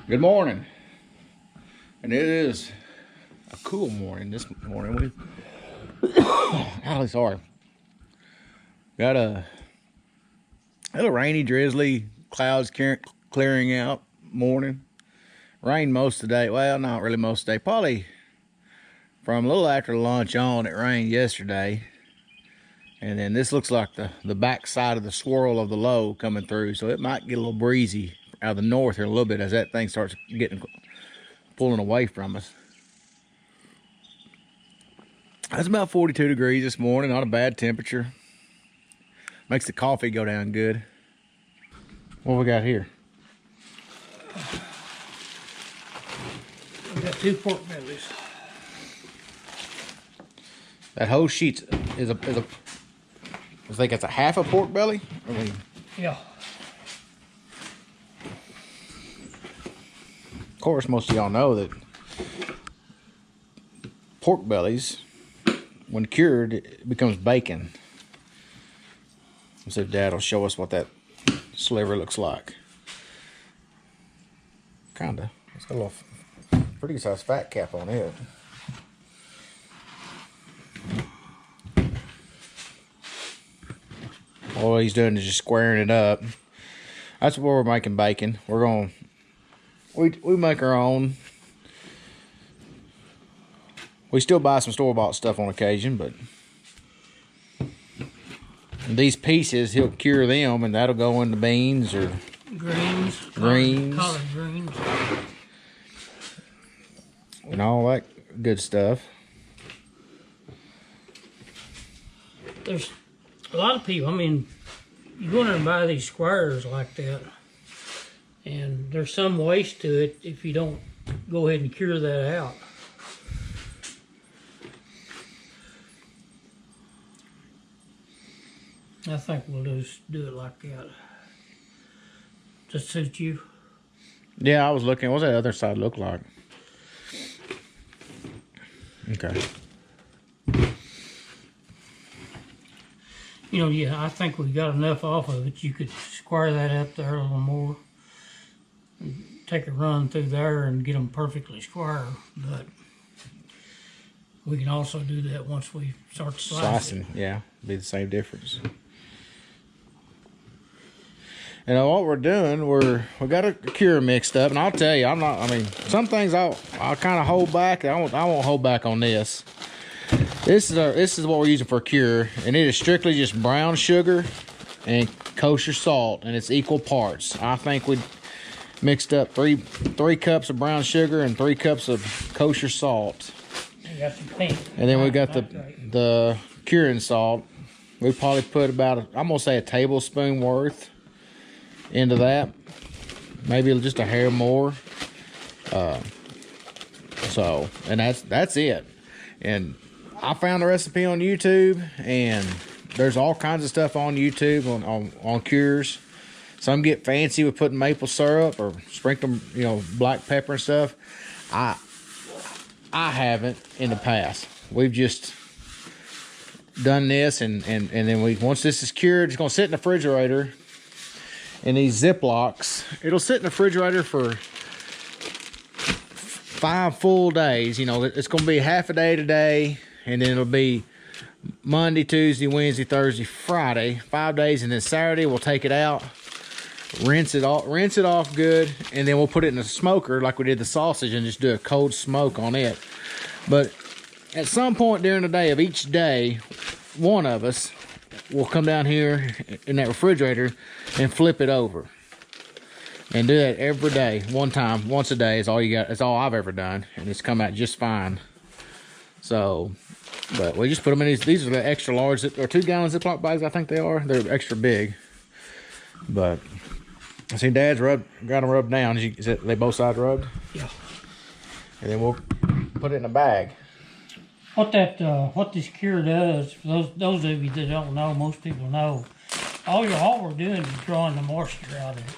Good morning, and it is a cool morning this morning. Sorry. Got a little rainy, drizzly, clouds clearing out morning. Rained most of the day. Well, not really most of the day. Probably from a little after lunch on, it rained yesterday. And then this looks like the back side of the swirl of the low coming through, so it might get a little breezy out of the north here a little bit as that thing starts pulling away from us. It's about 42 degrees this morning, not a bad temperature. Makes the coffee go down good. What we got here? We got 2 pork bellies. That whole sheet is a I think it's a half a pork belly. I mean, yeah. Of course, most of y'all know that pork bellies, when cured, it becomes bacon. Let's see if Dad will show us what that sliver looks like. Kinda. It's got a little pretty size fat cap on it. All he's doing is just squaring it up. That's where we're making bacon. We make our own. We still buy some store-bought stuff on occasion, but these pieces, he'll cure them, and that'll go into beans or greens, collard greens, and all that good stuff. There's a lot of people, I mean, you go in there and buy these squares like that, and there's some waste to it if you don't go ahead and cure that out. I think we'll just do it like that. Just suit you. Yeah, I was looking. What's that other side look like? Okay. You know, yeah, I think we got enough off of it. You could square that up there a little more. Take a run through there and get them perfectly square. But we can also do that once we start slicing. Yeah, be the same difference. And what we're doing, we got a cure mixed up, and I'll tell you, some things I'll kind of hold back. I won't hold back on this. This is what we're using for a cure, and it is strictly just brown sugar and kosher salt, and it's equal parts. I think we mixed up three cups of brown sugar and 3 cups of kosher salt. You got some pink. And then we got the curing salt. We probably put about, I'm gonna say, a tablespoon worth into that, maybe just a hair more. And that's it. And I found a recipe on YouTube, and there's all kinds of stuff on YouTube on cures. Some get fancy with putting maple syrup or sprinkle, black pepper and stuff. I haven't in the past. We've just done this, and then once this is cured, it's gonna sit in the refrigerator in these Ziplocs. It'll sit in the refrigerator for 5 full days. It's gonna be half a day today, and then it'll be Monday, Tuesday, Wednesday, Thursday, Friday, 5 days, and then Saturday we'll take it out, rinse it off good, and then we'll put it in a smoker like we did the sausage and just do a cold smoke on it. But at some point during the day of each day, one of us will come down here in that refrigerator and flip it over, and do that every day. Once a day is all you got. That's all I've ever done, and it's come out just fine. So, but we just put them in these are the extra large, or 2 gallon Ziploc bags, I think they are. They're extra big. But I see Dad's got them rubbed down. Is it they both sides rubbed? Yeah. And then we'll put it in a bag. What this cure does, for those of you that don't know, most people know, all we're doing is drawing the moisture out of it.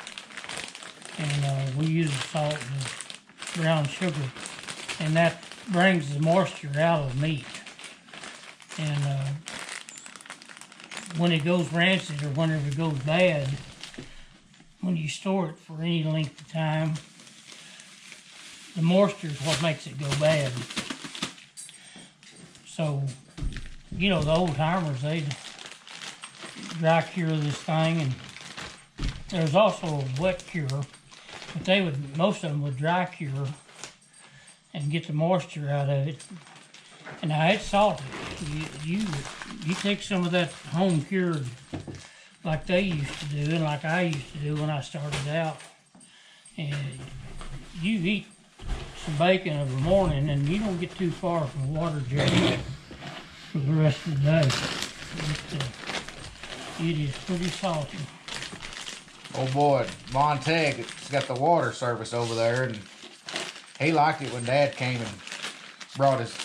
And we use the salt and brown sugar, and that brings the moisture out of the meat. And when it goes rancid or whenever it goes bad, when you store it for any length of time, the moisture is what makes it go bad. So, you know, the old timers, they'd dry cure this thing, and there's also a wet cure, but most of them would dry cure and get the moisture out of it. And now it's salty. You take some of that home cured like they used to do, and like I used to do when I started out, and you eat some bacon every morning, and you don't get too far from a water jar for the rest of the day. It is pretty salty. Oh boy, Monteg's got the water service over there, and he liked it when Dad came and brought his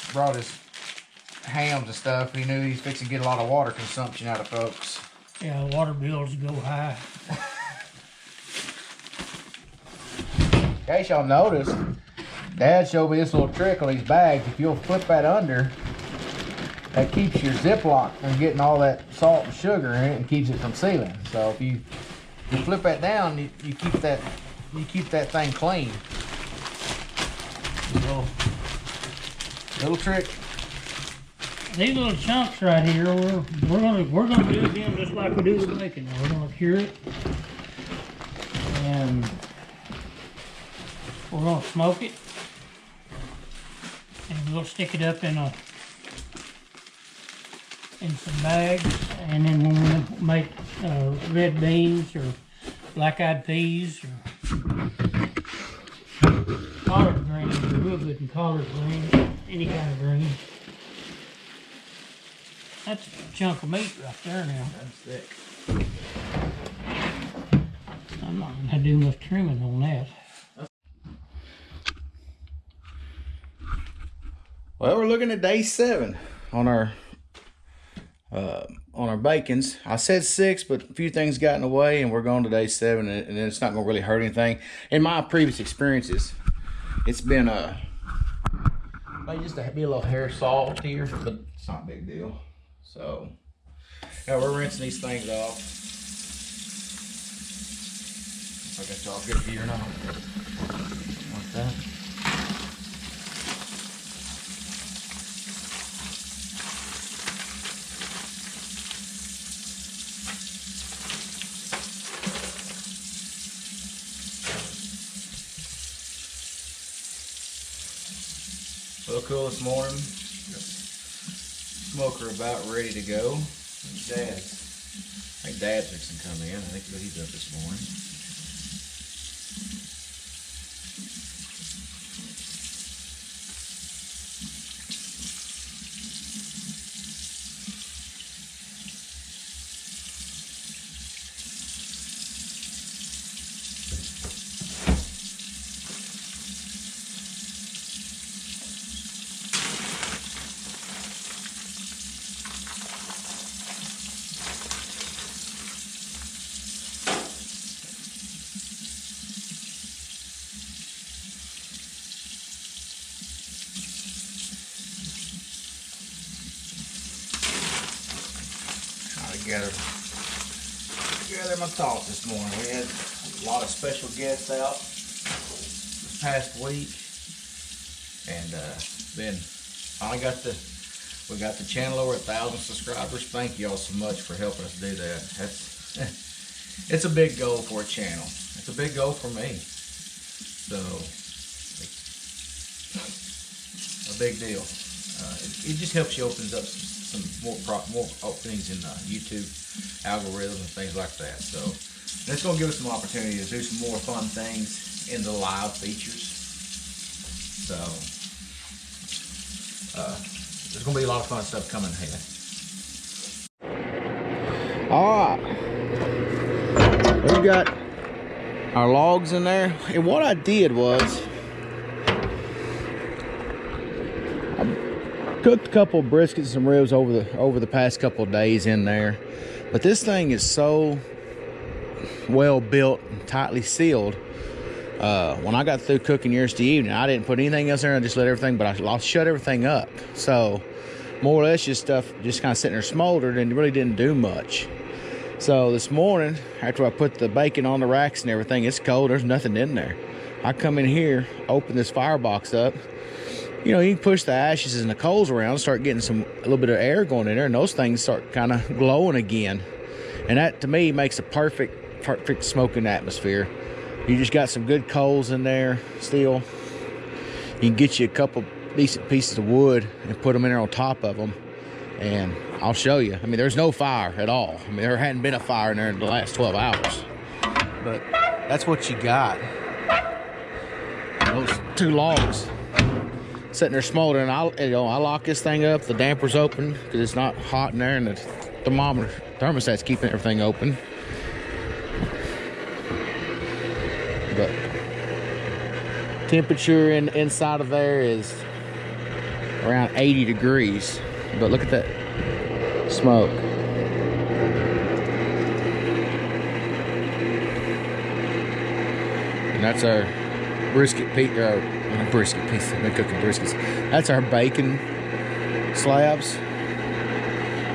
hams and stuff. He knew he was fixing to get a lot of water consumption out of folks. Yeah, water bills go high. In case y'all noticed, Dad showed me this little trick on these bags. If you'll flip that under, that keeps your Ziploc from getting all that salt and sugar in it and keeps it from sealing. So if you flip that down, you keep that thing clean. Little trick. These little chunks right here, we're gonna do them just like we do the bacon. We're gonna cure it, and we're gonna smoke it, and we'll stick it up in some bags. And then when we make red beans or black-eyed peas or collard greens, we're real good in collard greens, any kind of greens. That's a chunk of meat right there now. That's thick. I'm not going to do much trimming on that. Well, we're looking at day 7 on our bacons. I said 6, but a few things got in the way, and we're going to day 7, and it's not going to really hurt anything. In my previous experiences, it's been maybe just be a little hair salt here, but it's not a big deal. So, yeah, we're rinsing these things off. I got y'all good here now. Like that. Real cool this morning. Smoker about ready to go. I think Dad's fixing to come in. I think he's up this morning. Gather my thoughts this morning. We had a lot of special guests out this past week, and then finally we got the channel over 1,000 subscribers. Thank you all so much for helping us do that. It's a big goal for a channel. It's a big goal for me. So a big deal. It just helps you opens up some more openings in YouTube algorithms and things like that. So it's going to give us some opportunity to do some more fun things in the live features. So there's going to be a lot of fun stuff coming ahead. All right, we've got our logs in there, and what I did was cooked a couple of briskets and some ribs over the past couple of days in there. But this thing is so well built and tightly sealed. When I got through cooking yesterday evening, I didn't put anything else in there. I just let everything, but I shut everything up. So more or less just stuff just kind of sitting there smoldered and really didn't do much. So this morning, after I put the bacon on the racks and everything, it's cold, there's nothing in there. I come in here, open this firebox up. You know, you can push the ashes and the coals around, start getting a little bit of air going in there, and those things start kind of glowing again. And that, to me, makes a perfect smoking atmosphere. You just got some good coals in there still. You can get you a couple decent pieces of wood and put them in there on top of them, and I'll show you. I mean, there's no fire at all. I mean, there hadn't been a fire in there in the last 12 hours. But that's what you got. Those 2 logs sitting there smoldering. I lock this thing up, the damper's open because it's not hot in there, and the thermostat's keeping everything open. But temperature inside of there is around 80 degrees. But look at that smoke. And that's our brisket piece, or brisket piece. I've been cooking briskets. That's our bacon slabs.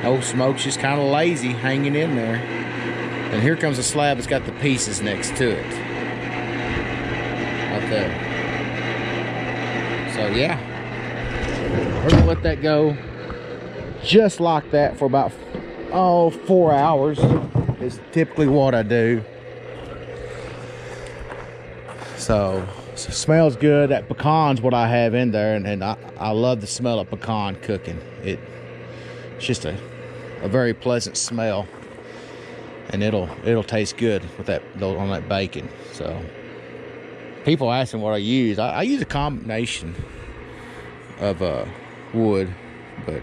Old smoke's just kind of lazy hanging in there. And here comes a slab that's got the pieces next to it. Right there. So yeah, we're gonna let that go just like that for about 4 hours is typically what I do. So it smells good. That pecan's what I have in there, and I love the smell of pecan cooking. It's just a very pleasant smell, and it'll taste good with that on that bacon. So people asking what I use. I use a combination of wood, but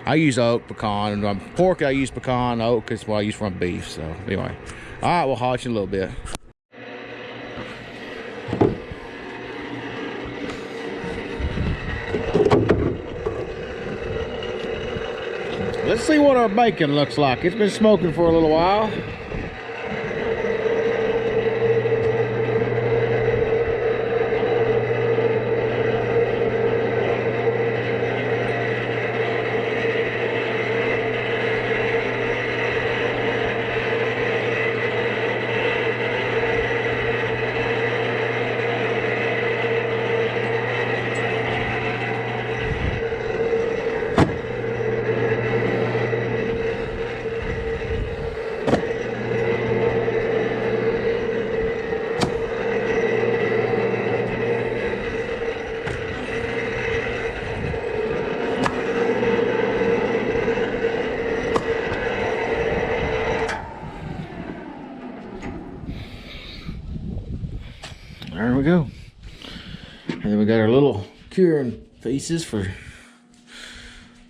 I use oak, pecan, and pork I use pecan. Oak is what I use for my beef. So anyway, all right, we'll hot you a little bit. Let's see what our bacon looks like. It's been smoking for a little while. There we go. And then we got our little curing pieces for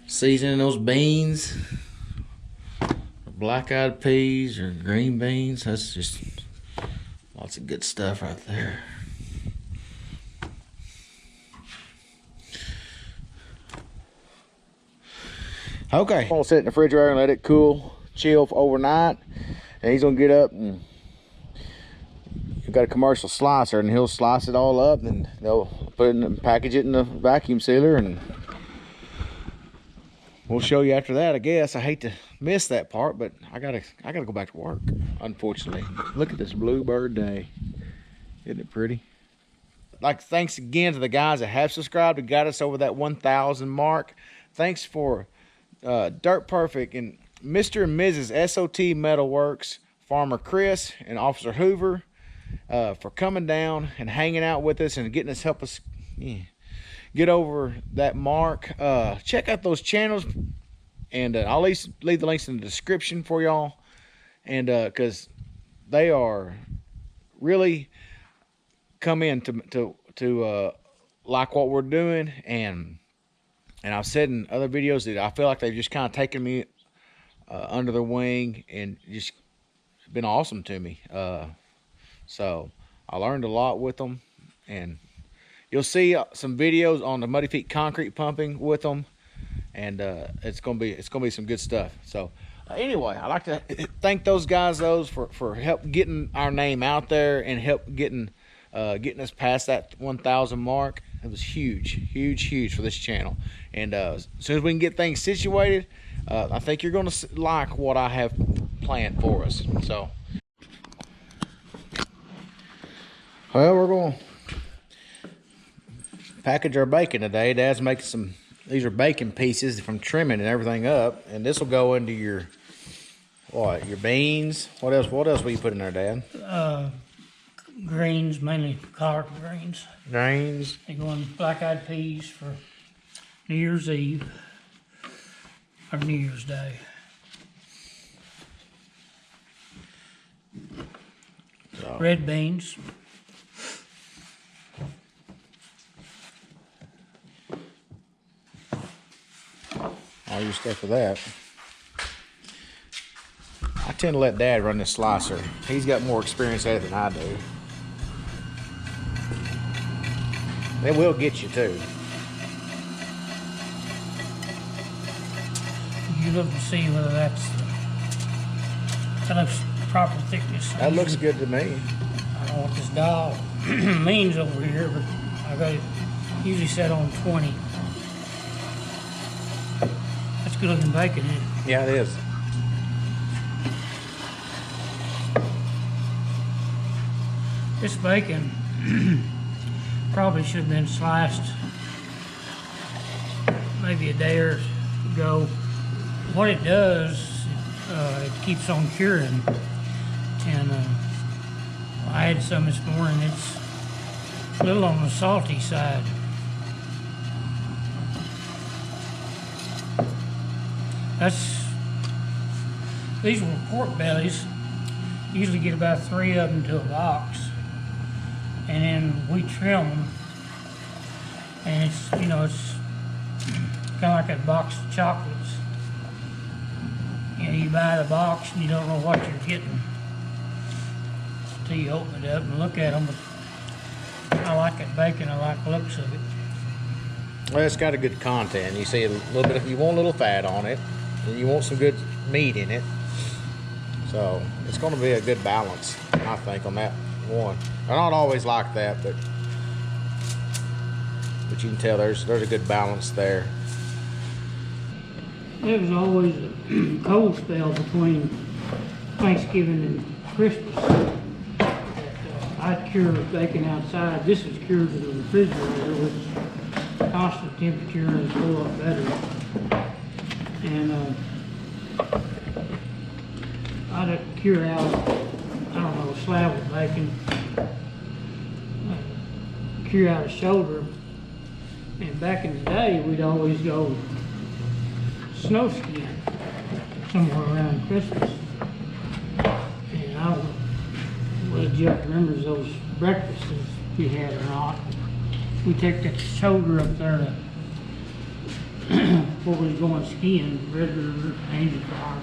seasoning those beans, black-eyed peas or green beans. That's just lots of good stuff right there. Okay, I'm gonna set it in the refrigerator and let it cool, chill for overnight. And he's gonna get up and got a commercial slicer, and he'll slice it all up, and they'll put it in, package it in the vacuum sealer, and we'll show you after that, I guess. I hate to miss that part, but I gotta go back to work, unfortunately. Look at this bluebird day. Isn't it pretty? Like, thanks again to the guys that have subscribed and got us over that 1,000 mark. Thanks for Dirt Perfect and Mr. and Mrs. SOT Metalworks, Farmer Chris and Officer Hoover, for coming down and hanging out with us and getting us, help us get over that mark. Check out those channels, and I'll leave the links in the description for y'all, and because they are really come in to like what we're doing, and I've said in other videos that I feel like they've just kind of taken me under their wing and just been awesome to me. So I learned a lot with them, and you'll see some videos on the Muddyfeet concrete pumping with them, and it's gonna be some good stuff. So anyway, I'd like to thank those guys for help getting our name out there and help getting us past that 1,000 mark. It was huge for this channel, and as soon as we can get things situated, I think you're gonna like what I have planned for us. So, well, we're going to package our bacon today. Dad's making some, these are bacon pieces from trimming and everything up, and this will go into your, what, your beans? What else will you put in there, Dad? Greens, mainly collard greens. Greens. They go in black-eyed peas for New Year's Eve or New Year's Day. So, Red beans. all your stuff for that. I tend to let Dad run this slicer. He's got more experience at it than I do. They will get you too. You look to see whether that looks proper thickness. That looks good to me. I don't know what this dial means over here, but I got it usually set on 20. That's good looking bacon, isn't it? Yeah, it is. This bacon probably should have been sliced maybe a day or ago. What it does, it keeps on curing. And I had some this morning. It's a little on the salty side. These were pork bellies. Usually get about 3 of them to a box. And then we trim them. And it's, you know, it's kind of like a box of chocolates. You know, you buy the box and you don't know what you're getting until you open it up and look at them. But I like that bacon. I like the looks of it. Well, it's got a good content. You see a little bit of, you want a little fat on it, and you want some good meat in it. So it's going to be a good balance, I think, on that one. I don't always like that, but you can tell there's a good balance there. There was always a cold spell between Thanksgiving and Christmas. I'd cure bacon outside. This was cured in the refrigerator with constant temperature and it's a whole lot better. And I'd cure out, I don't know, a slab of bacon, cure out a shoulder. And back in the day, we'd always go snow skiing somewhere around Christmas. And I don't know whether Jeff remembers those breakfasts we had or not. We take that shoulder up there to before we was going skiing, Red River, Angel Fire,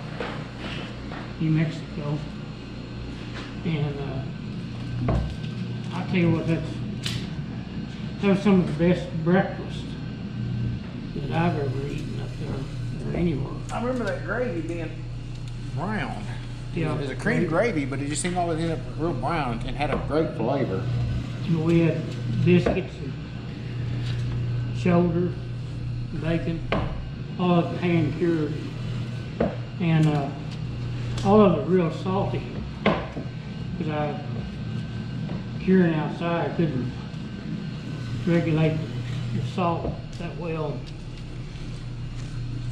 New Mexico. And I tell you what, that was some of the best breakfast that I've ever eaten up there or anywhere. I remember that gravy being brown. Yeah, It was a cream gravy, but it just seemed always ended up real brown and had a great flavor. we had biscuits and shoulder, bacon, all of it hand cured, and all of it real salty because I curing outside I couldn't regulate the salt that well.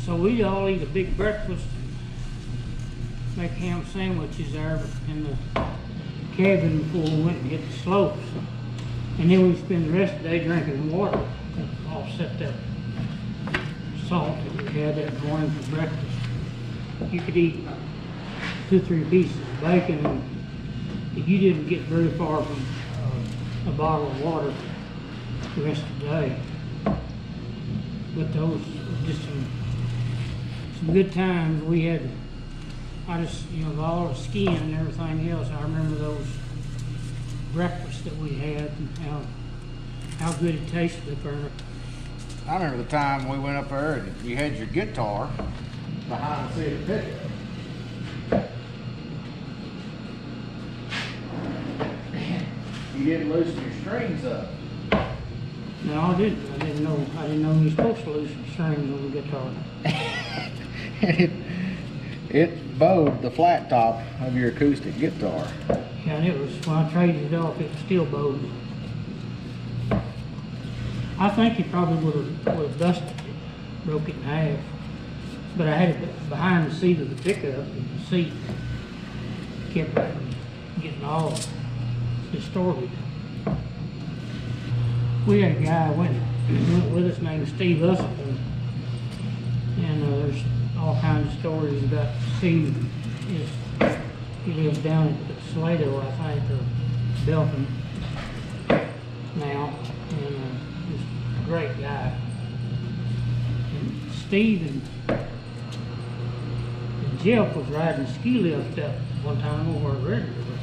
So we'd all eat a big breakfast, make ham sandwiches there in the cabin before we went and hit the slopes. And then we'd spend the rest of the day drinking water to offset that salt that we had that morning for breakfast. You could eat 2 or 3 pieces of bacon and you didn't get very far from a bottle of water the rest of the day. But those were just some good times we had. I just, you know, all the skiing and everything else, I remember those breakfasts that we had and how good it tasted up there. I remember the time we went up there and you had your guitar behind the seat of the pickup. You didn't loosen your strings up. No, I didn't. I didn't know you were supposed to loosen strings on the guitar. It bowed the flat top of your acoustic guitar. Yeah, and it was, when I traded it off, it was still bowed. I think he probably would have busted it, broke it in half. But I had it behind the seat of the pickup, and the seat kept it from getting all distorted. We had a guy went with us named Steve Usselton, and there's all kinds of stories about Steve. He lives down at Salado, I think, or Belton now, and just a great guy. And Steve and Jeff was riding a ski lift up one time over at Red River,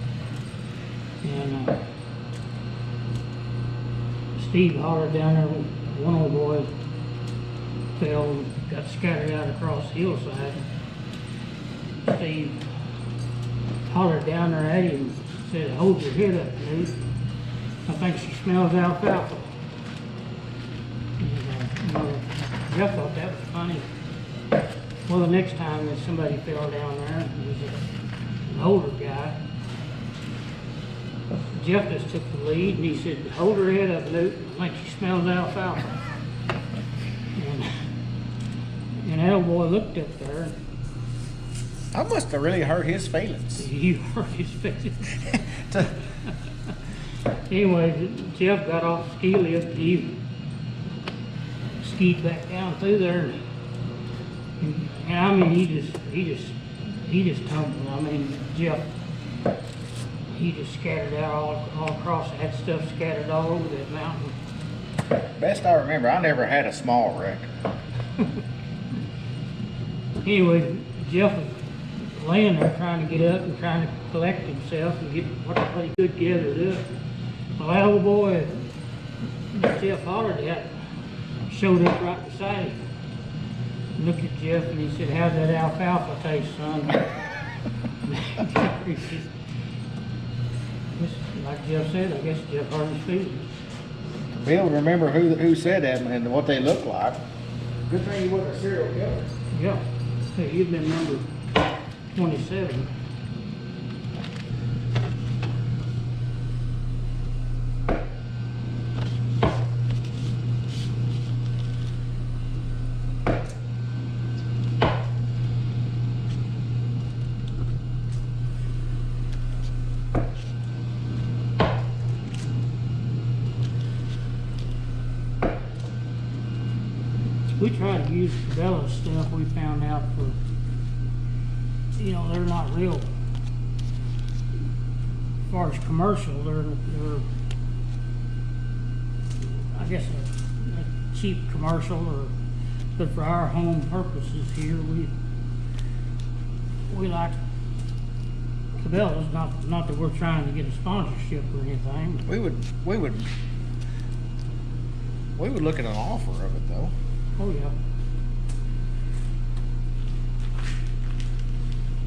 and Steve hollered down there. One old boy fell and got scattered out across the hillside. Steve hollered down there at him and said, "Hold your head up, dude. I think she smells alfalfa." And, Jeff thought that was funny. Well, the next time that somebody fell down there, it was an older guy. Jeff just took the lead and he said, "Hold her head up, Luke. I think she smells alfalfa." And that old boy looked up there. I must have really hurt his feelings. He hurt his feelings. Anyway, Jeff got off the ski lift and he skied back down through there. And I mean, he just tumbled. I mean, Jeff, he just scattered out all across. That stuff scattered all over that mountain. Best I remember, I never had a small wreck. Anyway, Jeff was laying there trying to get up and trying to collect himself and get what he could gathered up. Well, that old boy that Jeff hollered at showed up right beside him. Looked at Jeff and he said, "How's that alfalfa taste, son?" Like Jeff said, I guess Jeff hurt his feelings. Bill, remember who said that and what they look like. Good thing he wasn't a serial killer. Yeah. Hey, you've been number 27. We try to use the bellies stuff. We found out for, they're not real, as far as commercial, they're I guess a cheap commercial, but for our home purposes here, we like Cabela's, not that we're trying to get a sponsorship or anything. We would look at an offer of it though. Oh yeah.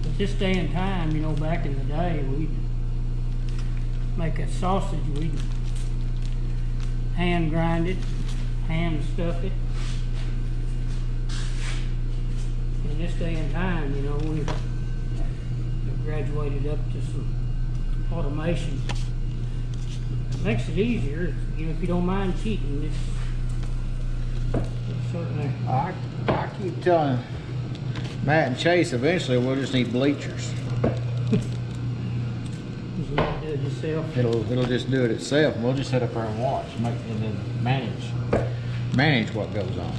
But this day and time, back in the day, we'd make a sausage, we'd hand grind it, hand stuff it. In this day and time, we've graduated up to some automation. It makes it easier, if you don't mind cheating. It's certainly. I keep telling Matt and Chase, eventually we'll just need bleachers. Just let it do it yourself. It'll just do it itself, and we'll just sit up there and watch, and then manage what goes on.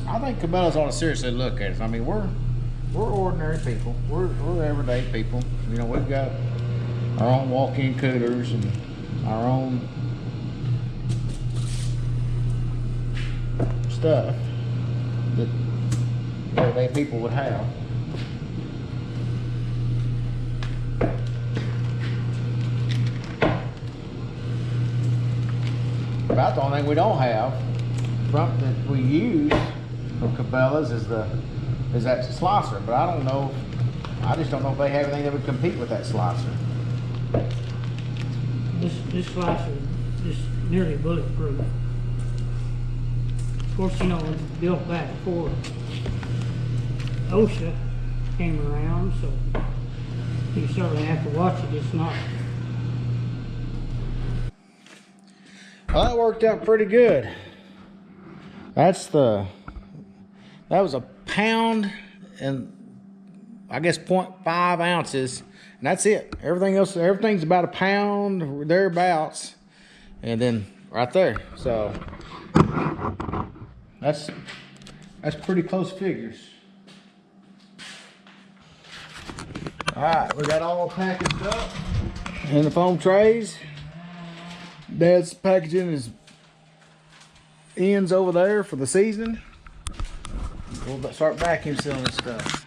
I think Cabela's ought to seriously look at us. I mean, we're ordinary people. We're everyday people. We've got our own walk-in coolers and our own stuff that everyday people would have. About the only thing we don't have that we use from Cabela's is the is that slicer, but I don't know. I just don't know if they have anything that would compete with that slicer. This slicer is nearly bulletproof. Of course, you know, it was built back before OSHA came around, so you certainly have to watch it. It's not. Well, that worked out pretty good. That was a pound and I guess 0.5 ounces, and that's it. Everything's about a pound thereabouts, and then right there. So that's pretty close figures. All right, we got all packaged up in the foam trays. Dad's packaging his ends over there for the seasoning. We'll start vacuum sealing this stuff.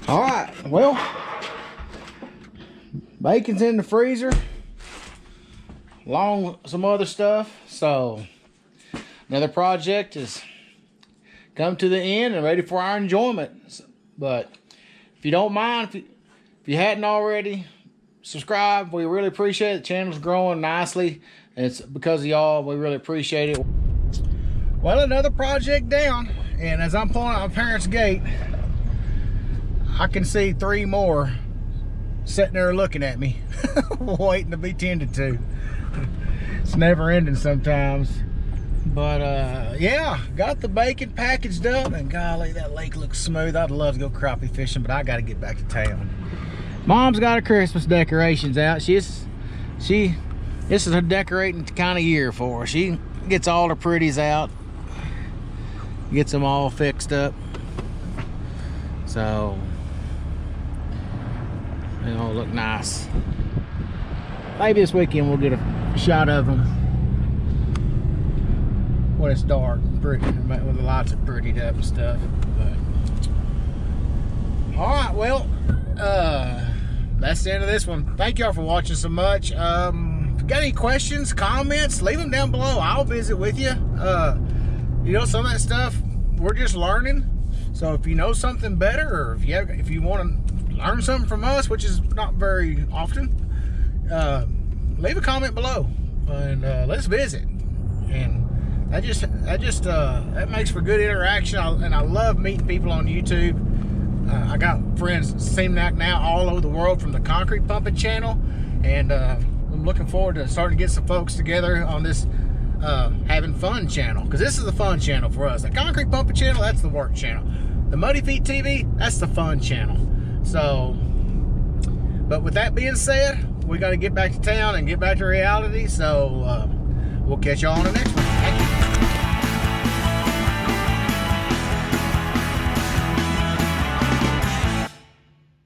All right, well, bacon's in the freezer along with some other stuff. So another project is come to the end and ready for our enjoyment. But if you don't mind, if you hadn't already, subscribe. We really appreciate it. The channel's growing nicely, and it's because of y'all. We really appreciate it. Well, another project down, and as I'm pulling out my parents' gate, I can see 3 more sitting there looking at me, waiting to be tended to. It's never ending sometimes. But yeah, got the bacon packaged up, and golly, that lake looks smooth. I'd love to go crappie fishing, but I got to get back to town. Mom's got her Christmas decorations out. This is her decorating kind of year for her. She gets all her pretties out, gets them all fixed up. So they all look nice. Maybe this weekend we'll get a shot of them when it's dark and pretty, when the lights are prettied up and stuff. But all right, well, that's the end of this one. Thank y'all for watching so much. If you got any questions, comments, leave them down below. I'll visit with you. You know, some of that stuff we're just learning. So if you know something better, or if you want to learn something from us, which is not very often, leave a comment below, and let's visit. And that makes for good interaction. And I love meeting people on YouTube. I got friends seem like now all over the world from the concrete pumping channel, and I'm looking forward to starting to get some folks together on this having fun channel, because this is the fun channel for us. The concrete pumping channel, that's the work channel. The MuddyfeetTV, that's the fun channel. So, but with that being said, we got to get back to town and get back to reality. So we'll catch y'all on the next one. Thank you.